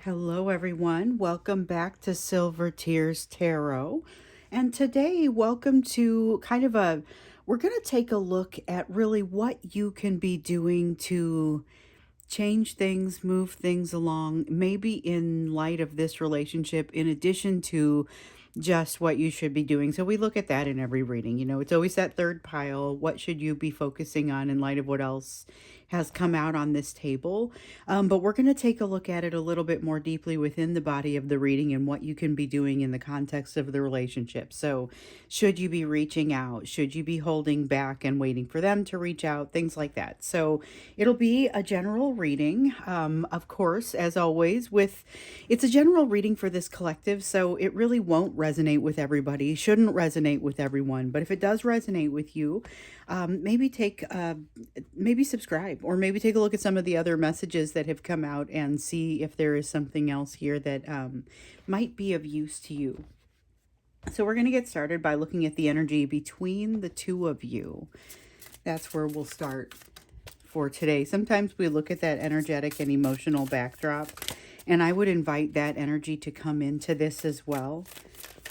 Hello, everyone. Welcome back to Silver Tears Tarot. And today, welcome to we're going to take a look at really what you can be doing to change things, move things along, maybe in light of this relationship, in addition to just what you should be doing. So we look at that in every reading. It's always that third pile. What should you be focusing on in light of what else has come out on this table? But we're going to take a look at it a little bit more deeply within the body of the reading and what you can be doing in the context of the relationship. So, should you be reaching out? Should you be holding back and waiting for them to reach out? Things like that. So, it'll be a general reading, of course, as always. It's a general reading for this collective, so it really won't resonate with everybody. Shouldn't resonate with everyone, but if it does resonate with you, maybe subscribe, or maybe take a look at some of the other messages that have come out and see if there is something else here that might be of use to you. So we're going to get started by looking at the energy between the two of you. That's where we'll start for today. Sometimes we look at that energetic and emotional backdrop, and I would invite that energy to come into this as well.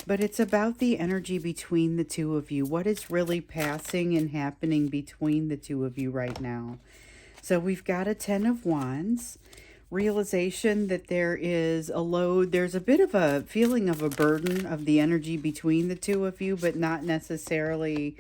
But it's about the energy between the two of you. What is really passing and happening between the two of you right now? So we've got a 10 of Wands. Realization that there is a load. There's a bit of a feeling of a burden of the energy between the two of you, but not necessarily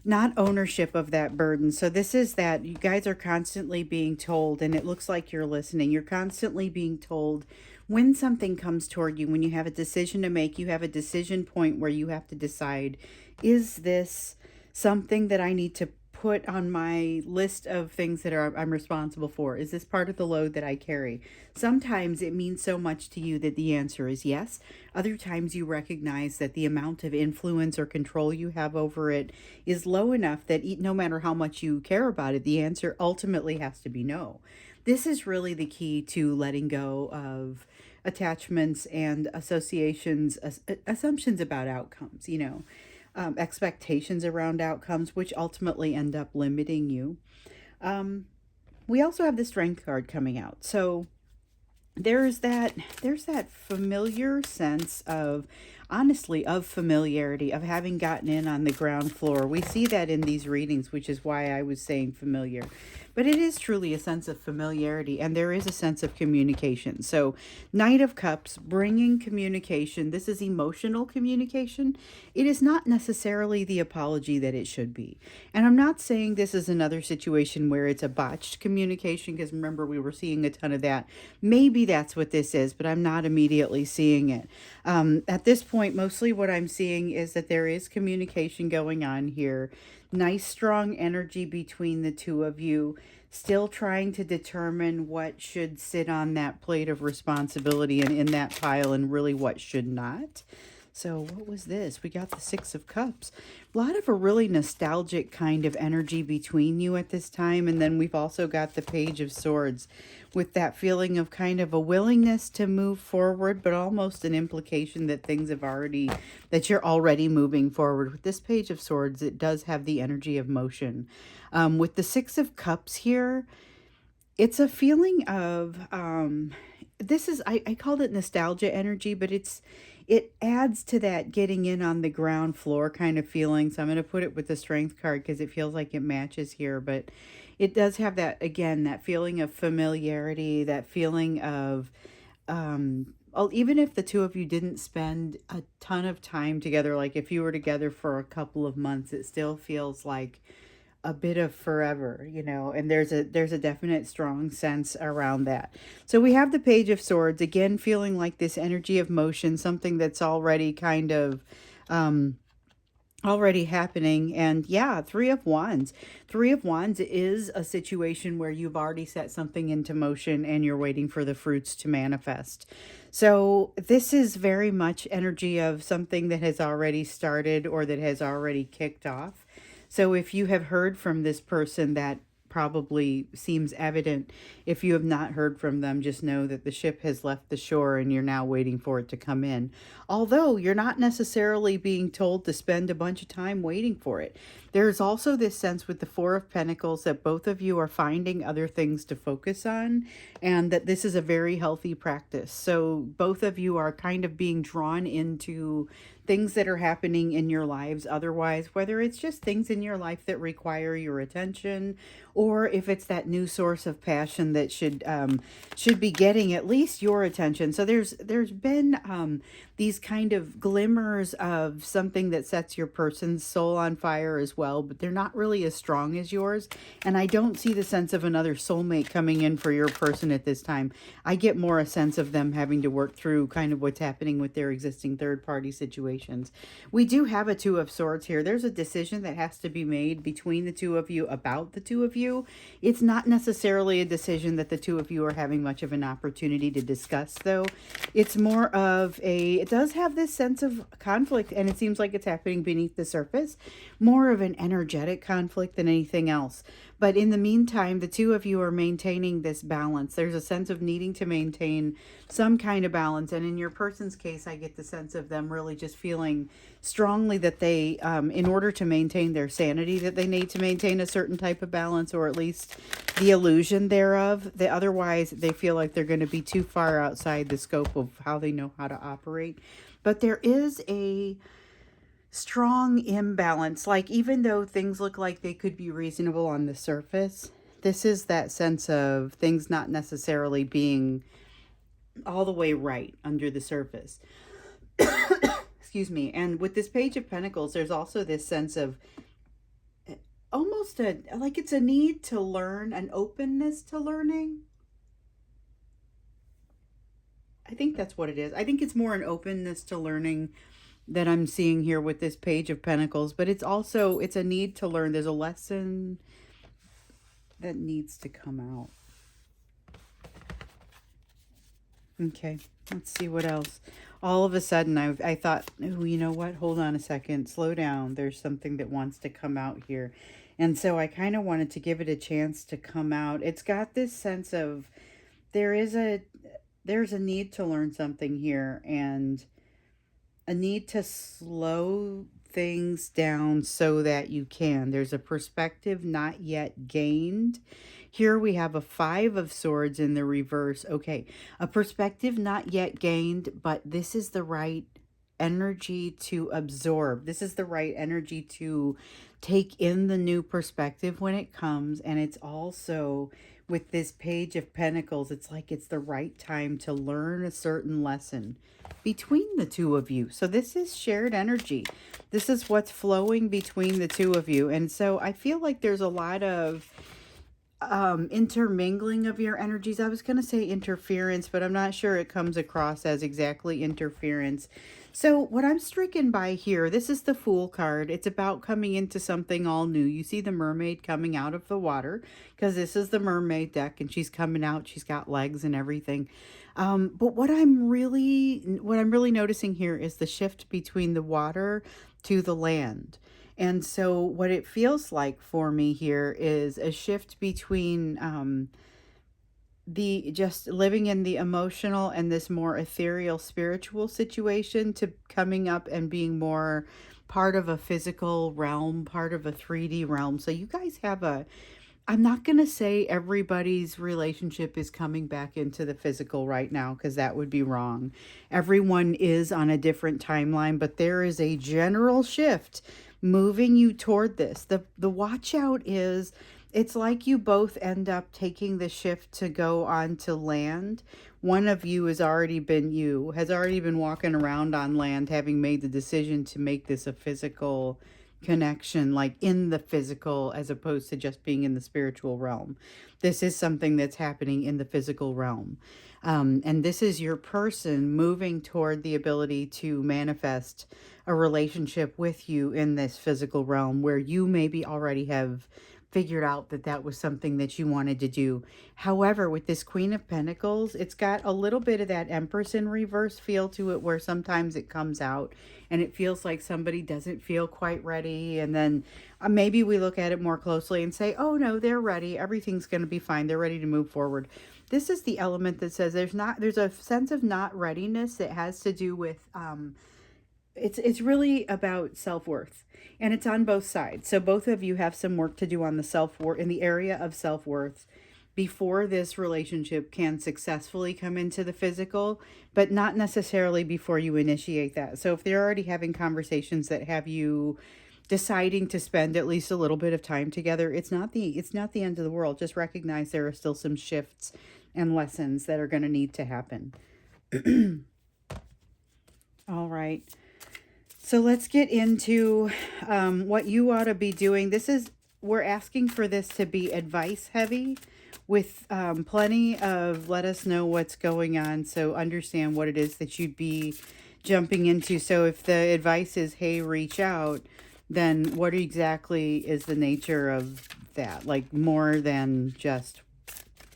not ownership of that burden. So this is that you guys are constantly being told, and it looks like you're listening. You're constantly being told when something comes toward you, when you have a decision to make, you have a decision point where you have to decide, is this something that I need to put on my list of things that I'm responsible for? Is this part of the load that I carry? Sometimes it means so much to you that the answer is yes. Other times you recognize that the amount of influence or control you have over it is low enough that no matter how much you care about it, the answer ultimately has to be no. This is really the key to letting go of attachments and associations, assumptions about outcomes, expectations around outcomes, which ultimately end up limiting you. We also have the Strength card coming out. So there's that familiar sense of, honestly, of familiarity, of having gotten in on the ground floor. We see that in these readings, which is why I was saying familiar. But it is truly a sense of familiarity, and there is a sense of communication. So Knight of Cups, bringing communication. This is emotional communication. It is not necessarily the apology that it should be. And I'm not saying this is another situation where it's a botched communication, because remember, we were seeing a ton of that. Maybe that's what this is, but I'm not immediately seeing it. At this point, mostly what I'm seeing is that there is communication going on here. Nice, strong energy between the two of you, still trying to determine what should sit on that plate of responsibility and in that pile, and really what should not. So what was this? We got the Six of Cups. A lot of a really nostalgic kind of energy between you at this time. And then we've also got the Page of Swords with that feeling of kind of a willingness to move forward, but almost an implication that that you're already moving forward. With this Page of Swords, it does have the energy of motion. With the Six of Cups here, it's a feeling of, I called it nostalgia energy, but it adds to that getting in on the ground floor kind of feeling. So I'm going to put it with the Strength card because it feels like it matches here, but it does have that, again, that feeling of familiarity, that feeling of, even if the two of you didn't spend a ton of time together, like if you were together for a couple of months, it still feels like a bit of forever, and there's a definite strong sense around that. So we have the Page of Swords, again, feeling like this energy of motion, something that's already kind of already happening. And yeah, Three of Wands. Three of Wands is a situation where you've already set something into motion and you're waiting for the fruits to manifest. So this is very much energy of something that has already started or that has already kicked off. So if you have heard from this person, that probably seems evident. If you have not heard from them, just know that the ship has left the shore and you're now waiting for it to come in. Although you're not necessarily being told to spend a bunch of time waiting for it. There's also this sense with the Four of Pentacles that both of you are finding other things to focus on, and that this is a very healthy practice. So both of you are kind of being drawn into things that are happening in your lives otherwise, whether it's just things in your life that require your attention, or if it's that new source of passion that should be getting at least your attention. So there's been these kind of glimmers of something that sets your person's soul on fire as well, but they're not really as strong as yours. And I don't see the sense of another soulmate coming in for your person at this time. I get more a sense of them having to work through kind of what's happening with their existing third-party situations. We do have a Two of Swords here. There's a decision that has to be made between the two of you about the two of you. It's not necessarily a decision that the two of you are having much of an opportunity to discuss, though. It's more of it does have this sense of conflict, and it seems like it's happening beneath the surface. More of an energetic conflict than anything else. But in the meantime, the two of you are maintaining this balance. There's a sense of needing to maintain some kind of balance. And in your person's case, I get the sense of them really just feeling strongly that they, in order to maintain their sanity, that they need to maintain a certain type of balance, or at least the illusion thereof. Otherwise, they feel like they're going to be too far outside the scope of how they know how to operate. But there is a strong imbalance. Like, even though things look like they could be reasonable on the surface, this is that sense of things not necessarily being all the way right under the surface. Excuse me. And with this Page of Pentacles, there's also this sense of almost it's a need to learn, an openness to learning. I think that's what it is. I think it's more an openness to learning that I'm seeing here with this Page of Pentacles, but it's a need to learn. There's a lesson that needs to come out. Okay, let's see what else. All of a sudden, I thought, oh, you know what? Hold on a second. Slow down. There's something that wants to come out here. And so I kind of wanted to give it a chance to come out. It's got this sense of there's a need to learn something here, and a need to slow things down so that you can. There's a perspective not yet gained. Here we have a Five of Swords in the reverse. Okay, a perspective not yet gained, but this is the right energy to absorb. This is the right energy to take in the new perspective when it comes. And it's also, with this Page of Pentacles, it's like it's the right time to learn a certain lesson between the two of you. So this is shared energy. This is what's flowing between the two of you. And so I feel like there's a lot of intermingling of your energies. I was going to say interference, but I'm not sure it comes across as exactly interference. So what I'm stricken by here, this is the Fool card. It's about coming into something all new. You see the mermaid coming out of the water, because this is the mermaid deck, and she's coming out. She's got legs and everything. But what I'm really noticing here is the shift between the water to the land. And so what it feels like for me here is a shift between the just living in the emotional and this more ethereal spiritual situation, to coming up and being more part of a physical realm, part of a 3D realm. So you guys have I'm not going to say everybody's relationship is coming back into the physical right now, because that would be wrong. Everyone is on a different timeline, but there is a general shift moving you toward this. The watch out is, it's like you both end up taking the shift to go on to land. One of you has already been walking around on land, having made the decision to make this a physical connection, like in the physical, as opposed to just being in the spiritual realm. This is something that's happening in the physical realm. And this is your person moving toward the ability to manifest a relationship with you in this physical realm, where you maybe already have figured out that that was something that you wanted to do. However, with this Queen of Pentacles, it's got a little bit of that Empress in reverse feel to it, where sometimes it comes out and it feels like somebody doesn't feel quite ready. And then maybe we look at it more closely and say, oh no, they're ready. Everything's going to be fine. They're ready to move forward. This is the element that says there's a sense of not readiness that has to do with it's really about self-worth, and it's on both sides. So both of you have some work to do on the self-worth, in the area of self-worth, before this relationship can successfully come into the physical, but not necessarily before you initiate that. So if they're already having conversations that have you deciding to spend at least a little bit of time together, it's not the end of the world. Just recognize there are still some shifts and lessons that are going to need to happen. All right. So let's get into what you ought to be doing. We're asking for this to be advice heavy, with plenty of let us know what's going on. So understand what it is that you'd be jumping into. So if the advice is, hey, reach out, then what exactly is the nature of that? Like, more than just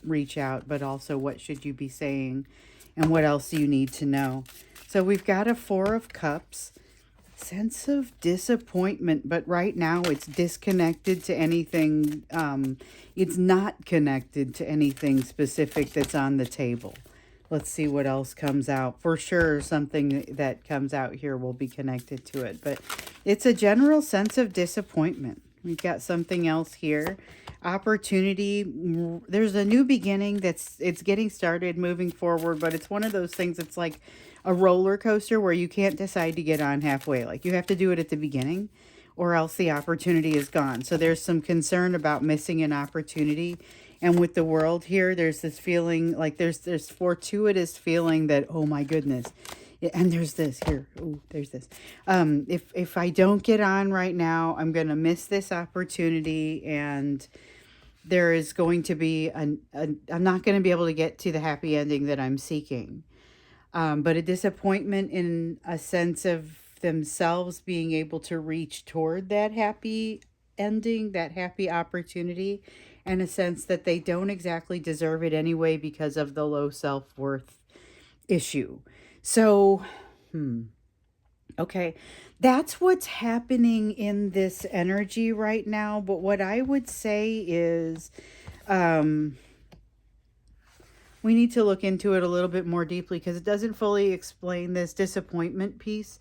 reach out, but also what should you be saying and what else do you need to know? So we've got a Four of Cups. Sense of disappointment, but right now it's disconnected to anything. It's not connected to anything specific that's on the table. Let's see what else comes out. For sure, something that comes out here will be connected to it, but it's a general sense of disappointment. We've got something else here. Opportunity. There's a new beginning it's getting started, moving forward, but it's one of those things that's like a roller coaster where you can't decide to get on halfway. Like, you have to do it at the beginning or else the opportunity is gone. So there's some concern about missing an opportunity. And with the World here, there's this feeling like there's fortuitous feeling that, oh my goodness. And there's this here. Oh, there's this. If I don't get on right now, I'm going to miss this opportunity, and there is going to be I'm not going to be able to get to the happy ending that I'm seeking. But a disappointment in a sense of themselves being able to reach toward that happy ending, that happy opportunity, and a sense that they don't exactly deserve it anyway because of the low self-worth issue. So, okay, that's what's happening in this energy right now. But what I would say is, we need to look into it a little bit more deeply because it doesn't fully explain this disappointment piece.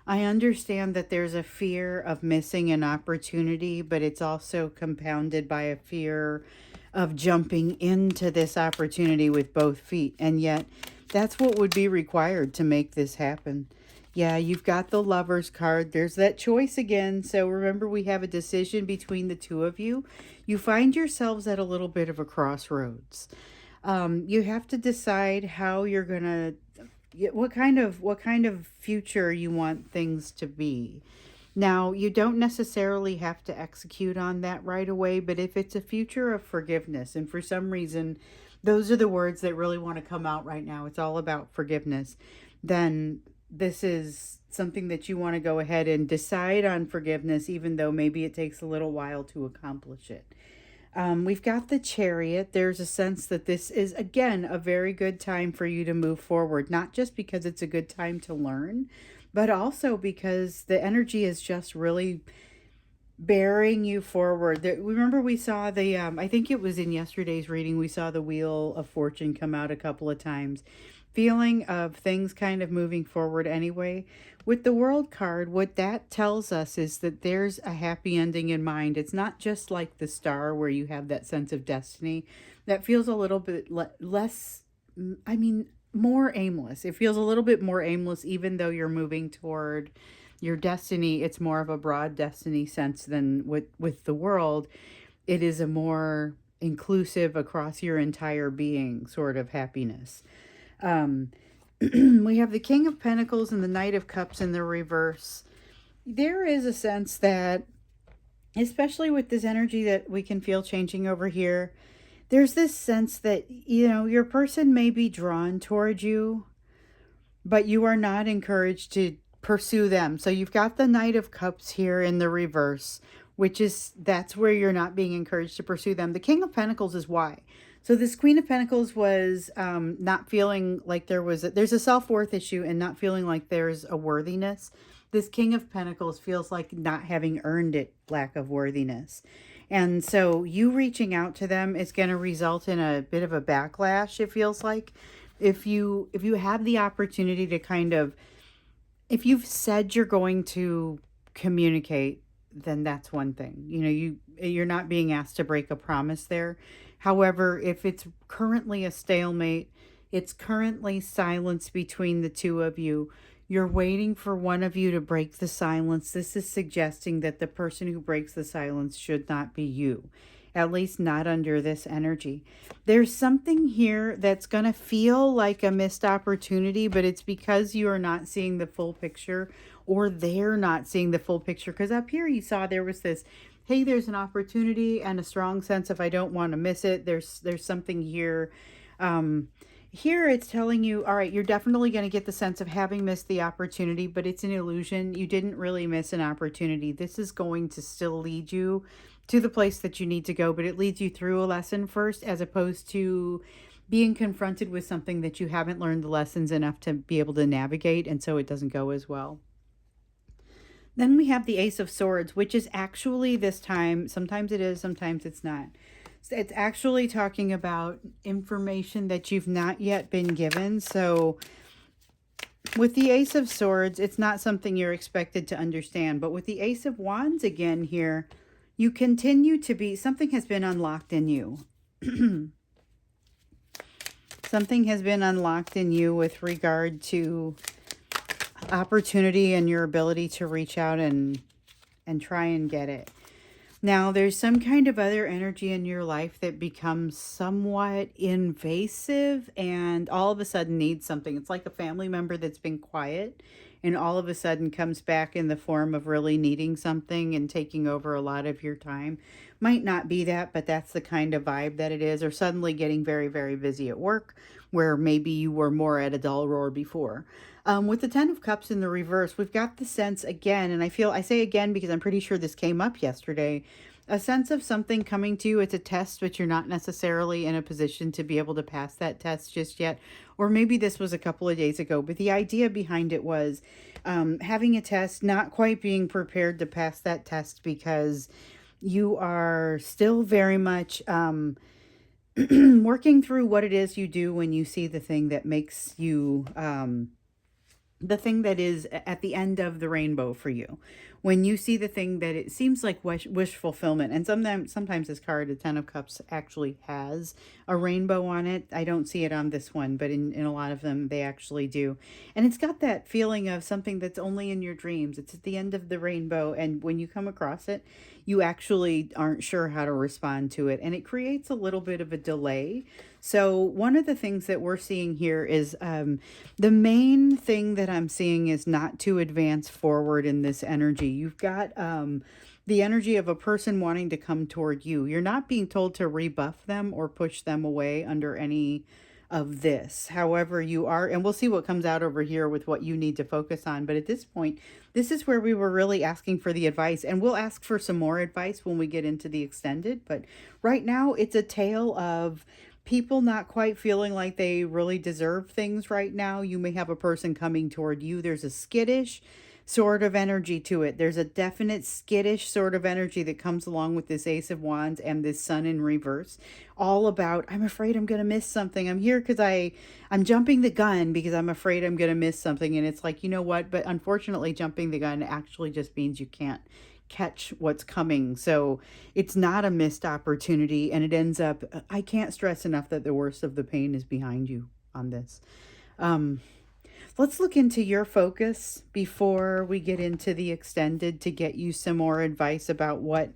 I understand that there's a fear of missing an opportunity, but it's also compounded by a fear of jumping into this opportunity with both feet. And yet, that's what would be required to make this happen. Yeah, you've got the Lover's card. There's that choice again. So remember, we have a decision between the two of you. You find yourselves at a little bit of a crossroads. You have to decide how you're gonna, what kind of future you want things to be. Now, you don't necessarily have to execute on that right away, but if it's a future of forgiveness, and for some reason, those are the words that really want to come out right now, it's all about forgiveness, then this is something that you want to go ahead and decide on forgiveness, even though maybe it takes a little while to accomplish it. We've got the Chariot. There's a sense that this is, again, a very good time for you to move forward, not just because it's a good time to learn, but also because the energy is just really bearing you forward. Remember, we saw I think it was in yesterday's reading, we saw the Wheel of Fortune come out a couple of times. Feeling of things kind of moving forward anyway. With the World card, what that tells us is that there's a happy ending in mind. It's not just like the Star where you have that sense of destiny. That feels a little bit less, more aimless. It feels a little bit more aimless, even though you're moving toward your destiny. It's more of a broad destiny sense than with the World. It is a more inclusive across your entire being sort of happiness. We have the King of Pentacles and the Knight of Cups in the reverse. There is a sense that, especially with this energy that we can feel changing over here, there's this sense that, your person may be drawn toward you, but you are not encouraged to pursue them. So you've got the Knight of Cups here in the reverse, that's where you're not being encouraged to pursue them. The King of Pentacles is why. So this Queen of Pentacles was not feeling like there's a self-worth issue and not feeling like there's a worthiness. This King of Pentacles feels like not having earned it, lack of worthiness. And so you reaching out to them is going to result in a bit of a backlash, it feels like. If you have the opportunity to kind of If you've said you're going to communicate, then that's one thing. You're not being asked to break a promise there. However, if it's currently a stalemate, it's currently silence between the two of you. You're waiting for one of you to break the silence. This is suggesting that the person who breaks the silence should not be you, at least not under this energy. There's something here that's going to feel like a missed opportunity, but it's because you are not seeing the full picture, or they're not seeing the full picture. Because up here you saw there was this, hey, there's an opportunity and a strong sense of I don't want to miss it. There's something here. Here it's telling you, all right, you're definitely going to get the sense of having missed the opportunity, but it's an illusion. You didn't really miss an opportunity. This is going to still lead you to the place that you need to go, but it leads you through a lesson first, as opposed to being confronted with something that you haven't learned the lessons enough to be able to navigate, and so it doesn't go as well. Then we have the Ace of Swords, which is actually, this time, sometimes it is, sometimes it's not. It's actually talking about information that you've not yet been given. So with the Ace of Swords, it's not something you're expected to understand. But with the Ace of Wands again here, you continue to be, something has been unlocked in you. Something has been unlocked in you with regard to opportunity and your ability to reach out and try and get it. Now, there's some kind of other energy in your life that becomes somewhat invasive and all of a sudden needs something. It's like a family member that's been quiet and all of a sudden comes back in the form of really needing something and taking over a lot of your time. Might not be that, but that's the kind of vibe that it is. Or suddenly getting very, very busy at work, where maybe you were more at a dull roar before. With the Ten of Cups in the reverse, we've got the sense again, and I say again because I'm pretty sure this came up yesterday, a sense of something coming to you. It's a test, but you're not necessarily in a position to be able to pass that test just yet. Or maybe this was a couple of days ago, but the idea behind it was having a test, not quite being prepared to pass that test because you are still very much working through what it is you do when you see the thing that makes you... the thing that is at the end of the rainbow for you. When you see the thing that it seems like wish fulfillment. And sometimes this card, the Ten of Cups, actually has a rainbow on it. I don't see it on this one, but in a lot of them, they actually do. And it's got that feeling of something that's only in your dreams. It's at the end of the rainbow. And when you come across it, you actually aren't sure how to respond to it. And it creates a little bit of a delay. So one of the things that we're seeing here is the main thing that I'm seeing is not to advance forward in this energy. You've got the energy of a person wanting to come toward you. You're not being told to rebuff them or push them away under any of this. However, you are, and we'll see what comes out over here with what you need to focus on. But at this point, this is where we were really asking for the advice, and we'll ask for some more advice when we get into the extended. But right now, it's a tale of people not quite feeling like they really deserve things right now. You may have a person coming toward you. There's a skittish sort of energy to it. There's a definite skittish sort of energy that comes along with this Ace of Wands and this Sun in reverse. All about, I'm afraid I'm going to miss something. I'm here because I'm jumping the gun because I'm afraid I'm going to miss something. And it's like, you know what? But unfortunately, jumping the gun actually just means you can't catch what's coming. So it's not a missed opportunity, and it ends up, I can't stress enough that the worst of the pain is behind you on this. Let's look into your focus before we get into the extended to get you some more advice about what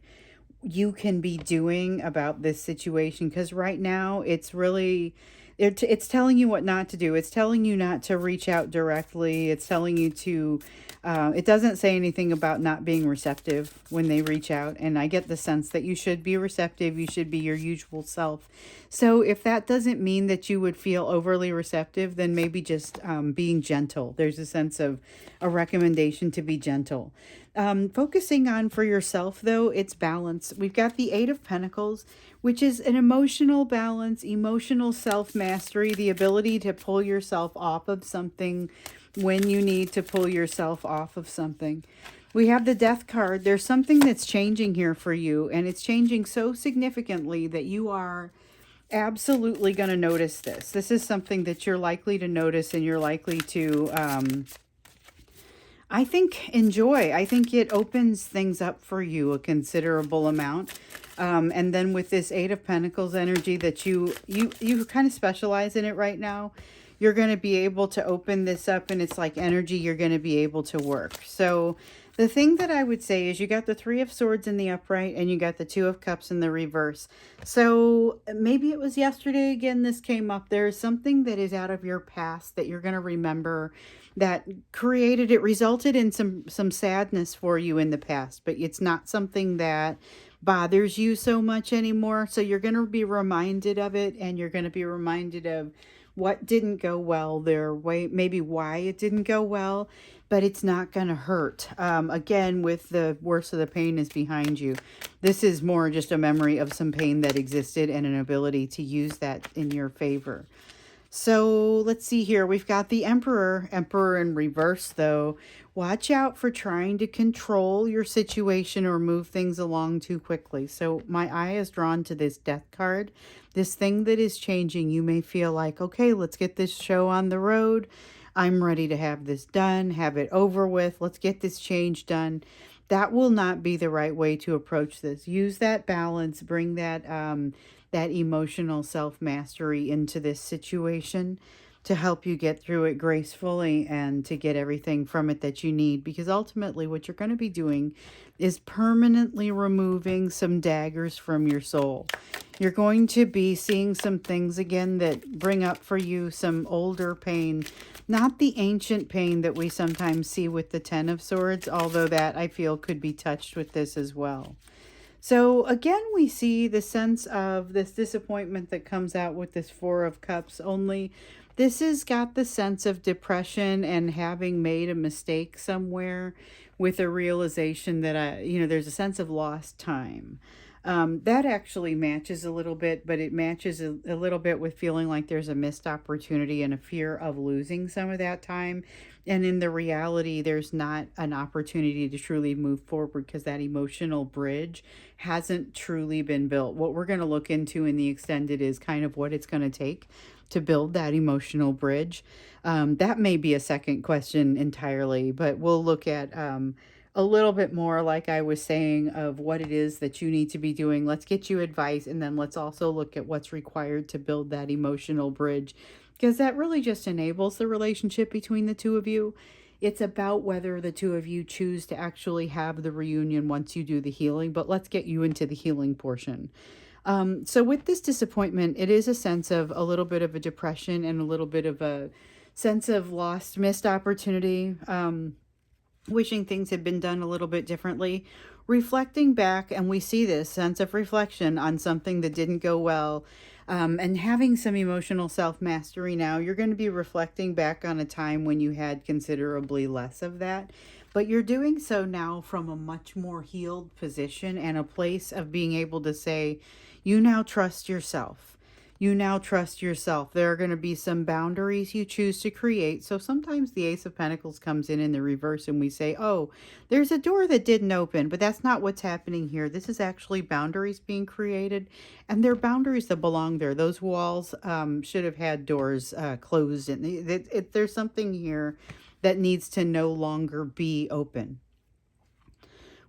you can be doing about this situation. Because right now it's really, it's telling you what not to do. It's telling you not to reach out directly. It's telling you to, it doesn't say anything about not being receptive when they reach out. And I get the sense that you should be receptive. You should be your usual self. So if that doesn't mean that you would feel overly receptive, then maybe just being gentle. There's a sense of a recommendation to be gentle. Focusing on for yourself, though, it's balance. We've got the Eight of Pentacles, which is an emotional balance, emotional self-mastery, the ability to pull yourself off of something when you need to pull yourself off of something. We have the Death card. There's something that's changing here for you, and it's changing so significantly that you are absolutely going to notice this. This is something that you're likely to notice, and you're likely to I think enjoy. I think it opens things up for you a considerable amount. And then with this Eight of Pentacles energy that you kind of specialize in it right now, you're going to be able to open this up, and it's like energy you're going to be able to work. So the thing that I would say is you got the Three of Swords in the upright and you got the Two of Cups in the reverse. So maybe it was yesterday again this came up. There is something that is out of your past that you're going to remember that created, it resulted in some sadness for you in the past, but it's not something that bothers you so much anymore. So you're going to be reminded of it, and you're going to be reminded of what didn't go well there, maybe why it didn't go well, but it's not going to hurt. Again, with the worst of the pain is behind you. This is more just a memory of some pain that existed and an ability to use that in your favor. So let's see here. We've got the Emperor. Emperor in reverse, though. Watch out for trying to control your situation or move things along too quickly. So my eye is drawn to this Death card. This thing that is changing, you may feel like, okay, let's get this show on the road. I'm ready to have this done, have it over with. Let's get this change done. That will not be the right way to approach this. Use that balance, bring that emotional self-mastery into this situation to help you get through it gracefully and to get everything from it that you need. Because ultimately what you're going to be doing is permanently removing some daggers from your soul. You're going to be seeing some things again that bring up for you some older pain, not the ancient pain that we sometimes see with the Ten of Swords, although that I feel could be touched with this as well. So again, we see the sense of this disappointment that comes out with this Four of Cups, only this has got the sense of depression and having made a mistake somewhere with a realization that, there's a sense of lost time. That actually matches a little bit, but it matches a little bit with feeling like there's a missed opportunity and a fear of losing some of that time. And in the reality, there's not an opportunity to truly move forward because that emotional bridge hasn't truly been built. What we're going to look into in the extended is kind of what it's going to take to build that emotional bridge. That may be a second question entirely, but we'll look at a little bit more, like I was saying, of what it is that you need to be doing. Let's get you advice, and then let's also look at what's required to build that emotional bridge, because that really just enables the relationship between the two of you. It's about whether the two of you choose to actually have the reunion once you do the healing, but let's get you into the healing portion. So with this disappointment, it is a sense of a little bit of a depression and a little bit of a sense of lost, missed opportunity. Wishing things had been done a little bit differently, reflecting back, and we see this sense of reflection on something that didn't go well, and having some emotional self-mastery now. You're going to be reflecting back on a time when you had considerably less of that, but you're doing so now from a much more healed position and a place of being able to say, you now trust yourself. You now trust yourself. There are going to be some boundaries you choose to create. So sometimes the Ace of Pentacles comes in the reverse and we say, oh, there's a door that didn't open, but that's not what's happening here. This is actually boundaries being created, and they're boundaries that belong there. Those walls should have had doors closed. And there's something here that needs to no longer be open.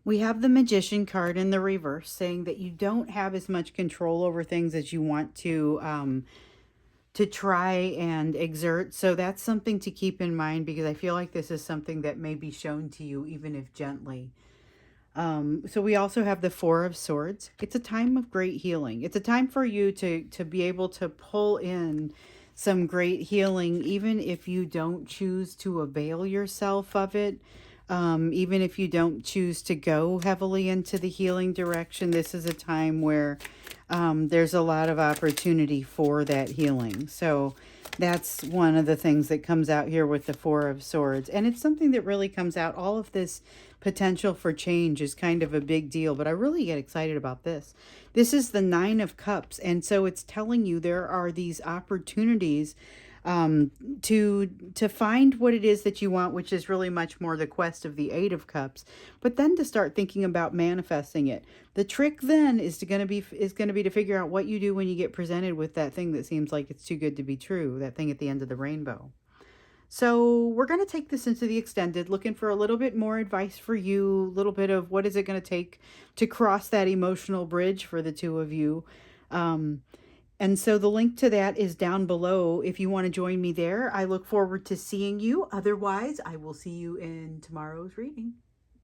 We have the Magician card in the reverse, saying that you don't have as much control over things as you want to try and exert. So that's something to keep in mind, because I feel like this is something that may be shown to you, even if gently. So we also have the Four of Swords. It's a time of great healing. It's a time for you to be able to pull in some great healing, even if you don't choose to avail yourself of it. Even if you don't choose to go heavily into the healing direction, this is a time where there's a lot of opportunity for that healing. So that's one of the things that comes out here with the Four of Swords. And it's something that really comes out. All of this potential for change is kind of a big deal, but I really get excited about this. This is the Nine of Cups. And so it's telling you there are these opportunities to find what it is that you want, which is really much more the quest of the Eight of Cups, but then to start thinking about manifesting it. The trick then is going to be to figure out what you do when you get presented with that thing that seems like it's too good to be true, that thing at the end of the rainbow. So we're going to take this into the extended, looking for a little bit more advice for you, a little bit of what is it going to take to cross that emotional bridge for the two of you. Um, and so the link to that is down below if you want to join me there. I look forward to seeing you. Otherwise, I will see you in tomorrow's reading.